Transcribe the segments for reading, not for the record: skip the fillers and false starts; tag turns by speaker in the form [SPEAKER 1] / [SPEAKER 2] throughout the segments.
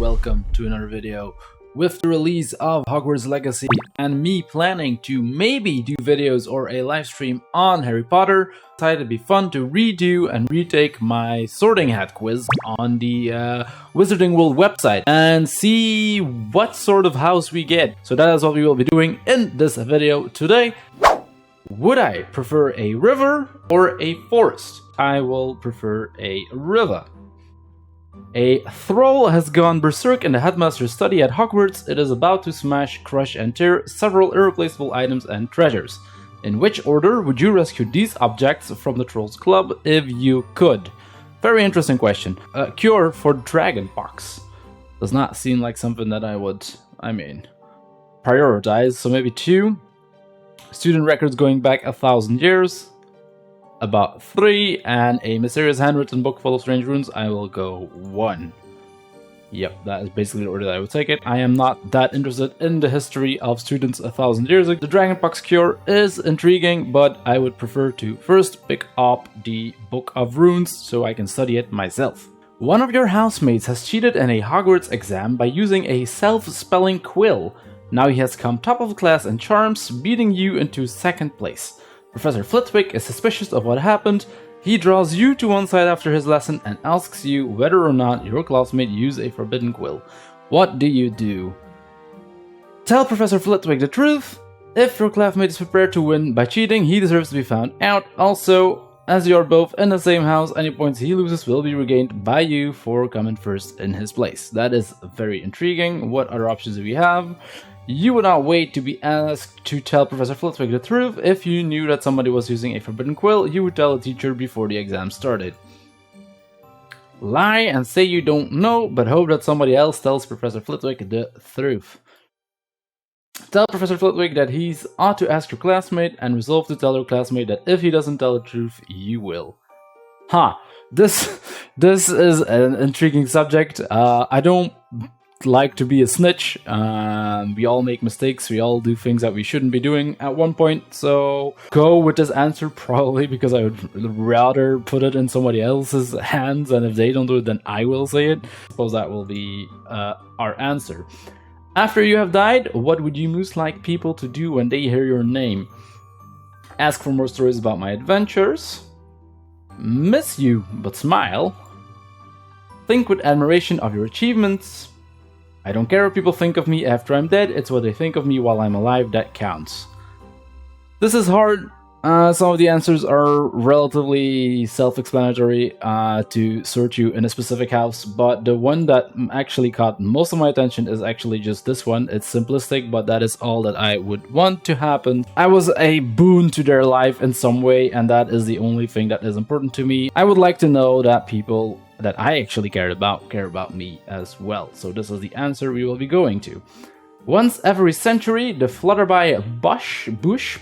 [SPEAKER 1] welcome to another video. With the release of Hogwarts Legacy and me planning to maybe do videos or a live stream on Harry Potter, I decided it'd be fun to redo and retake my sorting hat quiz on the Wizarding World website and see what sort of house we get. So that is what we will be doing in this video today. Would I prefer a river or a forest? I will prefer a river. A thrall has gone berserk in the headmaster's study at Hogwarts. It is about to smash, crush, and tear several irreplaceable items and treasures. In which order would you rescue these objects from the Trolls Club if you could? Very interesting question. A cure for dragonpox. Does not seem like something that I would, prioritize. So maybe 2. Student records going back 1,000 years. About 3, and a mysterious handwritten book full of strange runes. I will go 1. Yep, that is basically the order that I would take it. I am not that interested in the history of students 1,000 years ago. The Dragonpox cure is intriguing, but I would prefer to first pick up the Book of Runes so I can study it myself. One of your housemates has cheated in a Hogwarts exam by using a self-spelling quill. Now he has come top of class in charms, beating you into 2nd place. Professor Flitwick is suspicious of what happened. He draws you to one side after his lesson and asks you whether or not your classmate used a forbidden quill. What do you do? Tell Professor Flitwick the truth. If your classmate is prepared to win by cheating, he deserves to be found out. Also, as you are both in the same house, any points he loses will be regained by you for coming first in his place. That is very intriguing. What other options do we have? You would not wait to be asked to tell Professor Flitwick the truth. If you knew that somebody was using a forbidden quill, you would tell a teacher before the exam started. Lie and say you don't know, but hope that somebody else tells Professor Flitwick the truth. Tell Professor Flitwick that he's ought to ask your classmate, and resolve to tell your classmate that if he doesn't tell the truth, you will. This is an intriguing subject. I don't like to be a snitch. We all make mistakes. We all do things that we shouldn't be doing at one point. So go with this answer probably because I would rather put it in somebody else's hands, and if they don't do it, then I will say it. I suppose that will be our answer. After you have died, what would you most like people to do when they hear your name? Ask for more stories about my adventures. Miss you, but smile. Think with admiration of your achievements. I don't care what people think of me after I'm dead, it's what they think of me while I'm alive that counts. This is hard. Some of the answers are relatively self-explanatory to sort you in a specific house, but the one that actually caught most of my attention is actually just this one. It's simplistic, but that is all that I would want to happen. I was a boon to their life in some way, and that is the only thing that is important to me. I would like to know that people that I actually care about me as well. So this is the answer we will be going to. Once every century, the Flutterby bush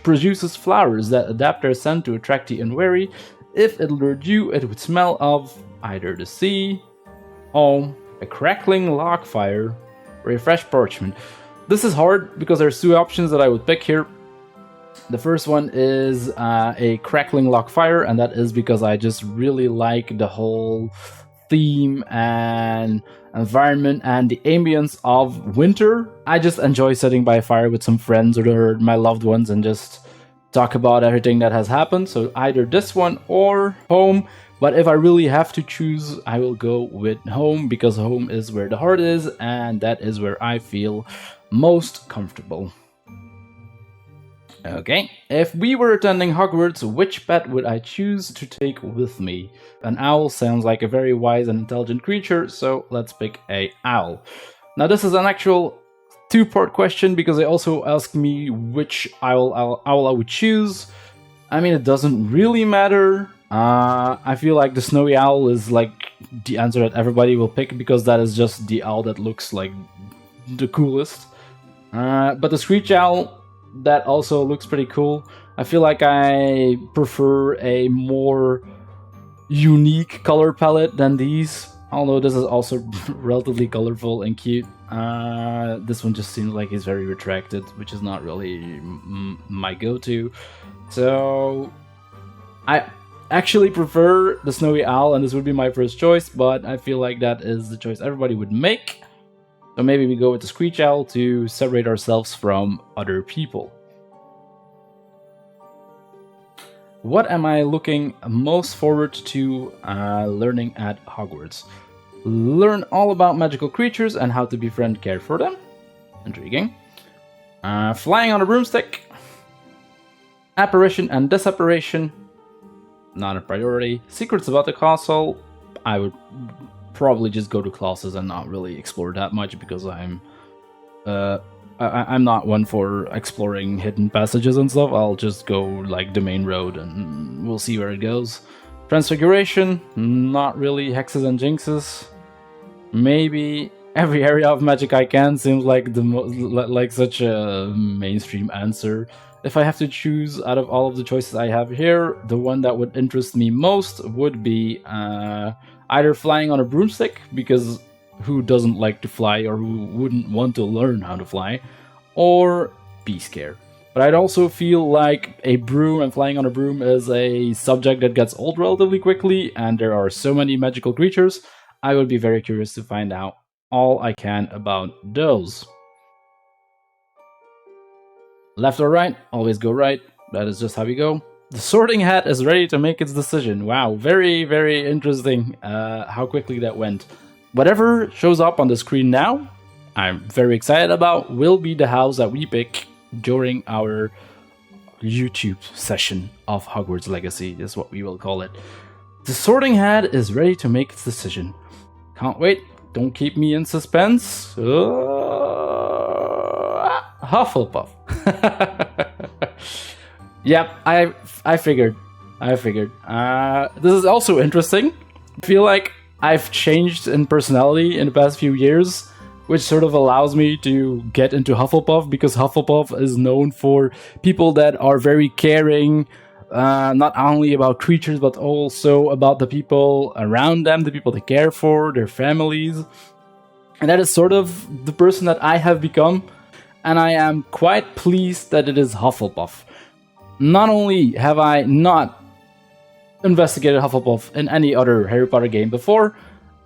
[SPEAKER 1] produces flowers that adapt their scent to attract the unwary. If it lured you, it would smell of either the sea, home, a crackling log fire, or a fresh parchment. This is hard because there's 2 options that I would pick here. The first one is a crackling log fire, and that is because I just really like the whole theme and environment and the ambience of winter. I just enjoy sitting by a fire with some friends or my loved ones and just talk about everything that has happened. So either this one or home. But if I really have to choose, I will go with home because home is where the heart is, and that is where I feel most comfortable. Okay, if we were attending Hogwarts, which pet would I choose to take with me? An owl sounds like a very wise and intelligent creature, so let's pick a owl. Now this is an actual 2-part question because they also asked me which owl I would choose. I mean, it doesn't really matter. I feel like the snowy owl is like the answer that everybody will pick because that is just the owl that looks like the coolest. But the screech owl, that also looks pretty cool. I feel like I prefer a more unique color palette than these, although this is also relatively colorful and cute. This one just seems like it's very retracted, which is not really my go-to. So I actually prefer the snowy owl, and this would be my first choice, but I feel like that is the choice everybody would make. So maybe we go with the Screech Owl to separate ourselves from other people. What am I looking most forward to learning at Hogwarts? Learn all about magical creatures and how to befriend and care for them. Intriguing. Flying on a broomstick. Apparition and disapparition. Not a priority. Secrets about the castle. I would probably just go to classes and not really explore that much because I'm not one for exploring hidden passages and stuff. I'll just go like the main road and we'll see where it goes. Transfiguration, not really. Hexes and jinxes, maybe. Every area of magic I can seems like like such a mainstream answer. If I have to choose out of all of the choices I have here, the one that would interest me most would be either flying on a broomstick, because who doesn't like to fly or who wouldn't want to learn how to fly, or Beast Care. But I'd also feel like a broom and flying on a broom is a subject that gets old relatively quickly, and there are so many magical creatures. I would be very curious to find out all I can about those. Left or right? Always go right. That is just how we go. The Sorting Hat is ready to make its decision. Wow, very, very interesting how quickly that went. Whatever shows up on the screen now, I'm very excited about, will be the house that we pick during our YouTube session of Hogwarts Legacy, is what we will call it. The Sorting Hat is ready to make its decision. Can't wait. Don't keep me in suspense. Hufflepuff. Yep, I figured. This is also interesting. I feel like I've changed in personality in the past few years, which sort of allows me to get into Hufflepuff, because Hufflepuff is known for people that are very caring, not only about creatures, but also about the people around them, the people they care for, their families. And that is sort of the person that I have become, and I am quite pleased that it is Hufflepuff. Not only have I not investigated Hufflepuff in any other Harry Potter game before,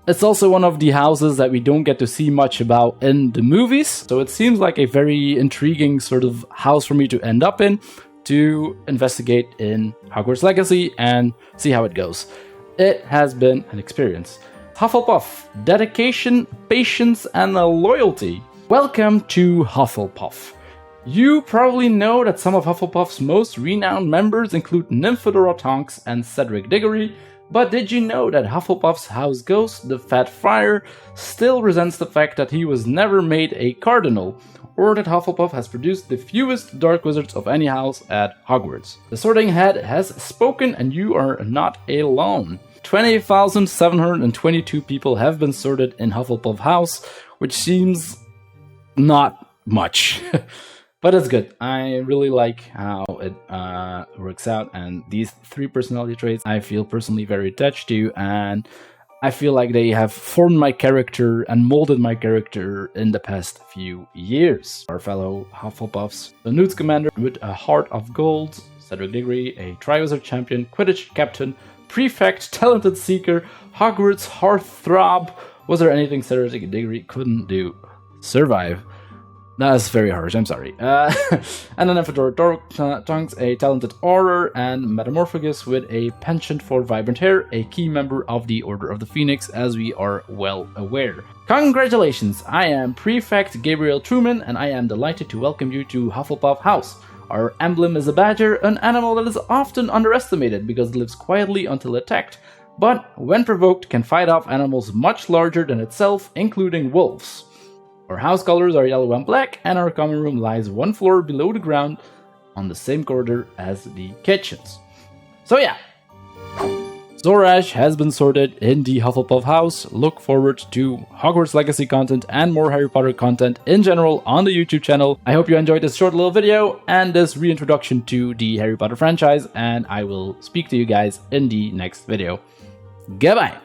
[SPEAKER 1] it's also one of the houses that we don't get to see much about in the movies, so it seems like a very intriguing sort of house for me to end up in, to investigate in Hogwarts Legacy and see how it goes. It has been an experience. Hufflepuff, dedication, patience, and loyalty. Welcome to Hufflepuff. You probably know that some of Hufflepuff's most renowned members include Nymphadora Tonks and Cedric Diggory, but did you know that Hufflepuff's house ghost, the Fat Friar, still resents the fact that he was never made a cardinal, or that Hufflepuff has produced the fewest Dark Wizards of any house at Hogwarts? The Sorting Hat has spoken, and you are not alone. 20,722 people have been sorted in Hufflepuff House, which seems not much. But it's good. I really like how it works out, and these 3 personality traits I feel personally very attached to, and I feel like they have formed my character and molded my character in the past few years. Our fellow Hufflepuffs: the Newt Scamander with a heart of gold, Cedric Diggory, a Triwizard champion, Quidditch captain, prefect, talented seeker, Hogwarts heartthrob. Was there anything Cedric Diggory couldn't do? Survive. That's very harsh, I'm sorry. And then Nymphadora Tonks, a talented Auror, and Metamorphagus with a penchant for vibrant hair, a key member of the Order of the Phoenix, as we are well aware. Congratulations, I am Prefect Gabriel Truman, and I am delighted to welcome you to Hufflepuff House. Our emblem is a badger, an animal that is often underestimated because it lives quietly until attacked, but when provoked can fight off animals much larger than itself, including wolves. Our house colors are yellow and black, and our common room lies 1 floor below the ground on the same corridor as the kitchens. So yeah, Zorash has been sorted in the Hufflepuff house. Look forward to Hogwarts Legacy content and more Harry Potter content in general on the YouTube channel. I hope you enjoyed this short little video and this reintroduction to the Harry Potter franchise, and I will speak to you guys in the next video. Goodbye!